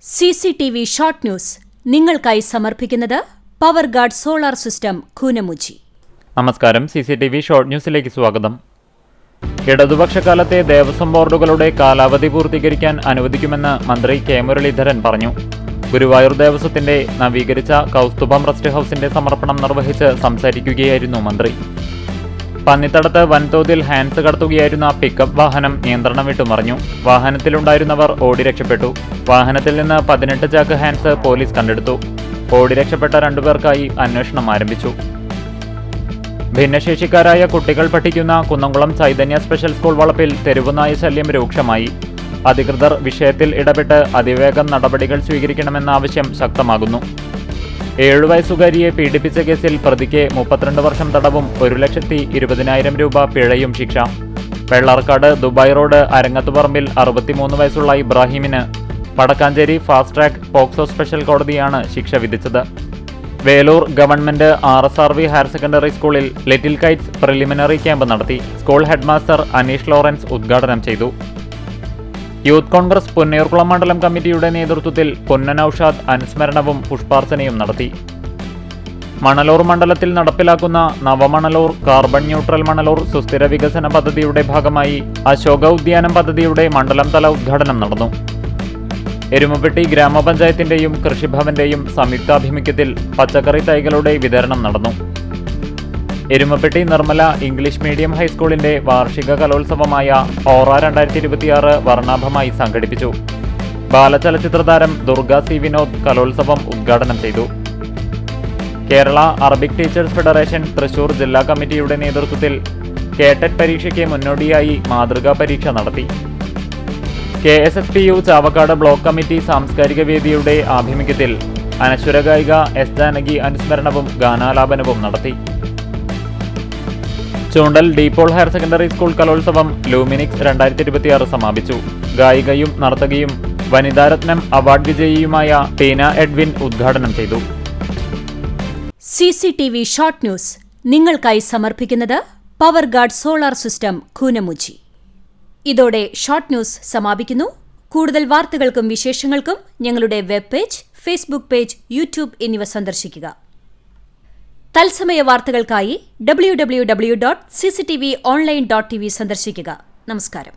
CCTV short news നിങ്ങൾക്കായി സമർപ്പിക്കുന്നത് power guard solar system Koonamuchi. നമസ്കാരം. CCTV ഷോർട്ട് ന്യൂസിലേക്ക് സ്വാഗതം. ഇടതുപക്ഷകാലത്തെ ദേവസ്വം ബോർഡുകളുടെ കാലാവധി പൂർത്തീകരിക്കാൻ അനുവദിക്കുമെന്ന് മന്ത്രി കെ മുരളീധരൻ പറഞ്ഞു. ഗുരുവായൂർ ദേവസ്വത്തിന്റെ നവീകരിച്ച കൗസ്തുഭം റെസ്റ്റ് ഹൌസിന്റെ സമർപ്പണം നിർവഹിച്ച് സംസാരിക്കുകയായിരുന്നു മന്ത്രി. പന്നിത്തടത്ത് വൻതോതിൽ ഹാൻസ് കടത്തുകയായിരുന്ന പിക്കപ്പ് വാഹനം നിയന്ത്രണം വിട്ടുമറിഞ്ഞു. വാഹനത്തിലുണ്ടായിരുന്നവർ ഓടി രക്ഷപ്പെട്ടു. വാഹനത്തിൽ നിന്ന് 18 ചാക്ക് ഹാൻസ് പോലീസ് കണ്ടെടുത്തു. ഓടി രക്ഷപ്പെട്ട 2 പേർക്കായി അന്വേഷണം ആരംഭിച്ചു. ഭിന്നശേഷിക്കാരായ കുട്ടികൾ പഠിക്കുന്ന കുന്നംകുളം ചൈതന്യ സ്പെഷ്യൽ സ്കൂൾ വളപ്പിൽ തെരുവുനായ ശല്യം രൂക്ഷമായി. അധികൃതർ വിഷയത്തിൽ ഇടപെട്ട് അതിവേഗം നടപടികൾ സ്വീകരിക്കണമെന്ന ആവശ്യം ശക്തമാകുന്നു. 7 വയസ്സുകാരിയെ പീഡിപ്പിച്ച കേസിൽ പ്രതിക്ക് 32 വർഷം തടവും 1,20,000 രൂപ പിഴയും ശിക്ഷ. വെള്ളാർക്കാട് ദുബായ് റോഡ് അരങ്ങത്തുപറമ്പിൽ 63 വയസ്സുള്ള ഇബ്രാഹിമിന് Vadakkanchery fast track POCSO special കോടതിയാണ് ശിക്ഷ വിധിച്ചത്. Velur government RSRV higher secondary സ്കൂളിൽ ലിറ്റിൽ കൈറ്റ്സ് പ്രിലിമിനറി ക്യാമ്പ് നടത്തി. സ്കൂൾ ഹെഡ്മാസ്റ്റർ അനീഷ് ലോറൻസ് ഉദ്ഘാടനം ചെയ്തു. യൂത്ത് കോൺഗ്രസ് പുന്നയൂർകുളം മണ്ഡലം കമ്മിറ്റിയുടെ നേതൃത്വത്തിൽ പൊന്നനൌഷാദ് അനുസ്മരണവും പുഷ്പാർച്ചനയും നടത്തി. മണലൂർ മണ്ഡലത്തിൽ നടപ്പിലാക്കുന്ന നവമണലൂർ കാർബൺ ന്യൂട്രൽ മണലൂർ സുസ്ഥിര വികസന പദ്ധതിയുടെ ഭാഗമായി അശോക ഉദ്യാനം പദ്ധതിയുടെ മണ്ഡലം തല ഉദ്ഘാടനം നടന്നു. എരുമപ്പെട്ടി ഗ്രാമപഞ്ചായത്തിന്റെയും കൃഷിഭവന്റെയും സംയുക്താഭിമുഖ്യത്തിൽ പച്ചക്കറി തൈകളുടെ വിതരണം നടന്നു. എരുമപ്പെട്ടി നിർമ്മല ഇംഗ്ലീഷ് മീഡിയം ഹൈസ്കൂളിന്റെ വാർഷിക കലോത്സവമായ ഓറ 2026 വർണ്ണാഭമായി സംഘടിപ്പിച്ചു. ബാലചലച്ചിത്ര താരം ദുർഗ സി വിനോദ് കലോത്സവം ഉദ്ഘാടനം ചെയ്തു. Kerala Arabic teachers federation Thrissur ജില്ലാ കമ്മിറ്റിയുടെ നേതൃത്വത്തിൽ കേട്ടറ്റ് പരീക്ഷയ്ക്ക് മുന്നോടിയായി മാതൃകാ പരീക്ഷ നടത്തി. KSSPU ചാവക്കാട് ബ്ലോക്ക് കമ്മിറ്റി സാംസ്കാരിക വേദിയുടെ ആഭിമുഖ്യത്തിൽ അനശ്വര ഗായിക S ജാനകി അനുസ്മരണവും ഗാനാലാപനവും നടത്തി. ചൂണ്ടൽ ഡീപോൾ ഹയർ സെക്കൻഡറി സ്കൂൾ കലോത്സവം ലൂമിനിക്സ് 2026 സമാപിച്ചു. ഗായികയും നർത്തകിയും വനിതാരത്നം അവാർഡ് വിജയിയുമായ ടീന എഡ്വിൻ ഉദ്ഘാടനം ചെയ്തു. CCTV ഷോർട്ട് ന്യൂസ് നിങ്ങൾക്കായി സമർപ്പിക്കുന്നത് power guard solar system Koonamuchi. ഇതോടെ ഷോർട്ട് ന്യൂസ് സമാപിക്കുന്നു. കൂടുതൽ വാർത്തകൾക്കും വിശേഷങ്ങൾക്കും ഞങ്ങളുടെ web page, Facebook page, YouTube എന്നിവ സന്ദർശിക്കുക. തത്സമയ വാർത്തകൾക്കായി www.cctv online.tv സന്ദർശിക്കുക. നമസ്കാരം.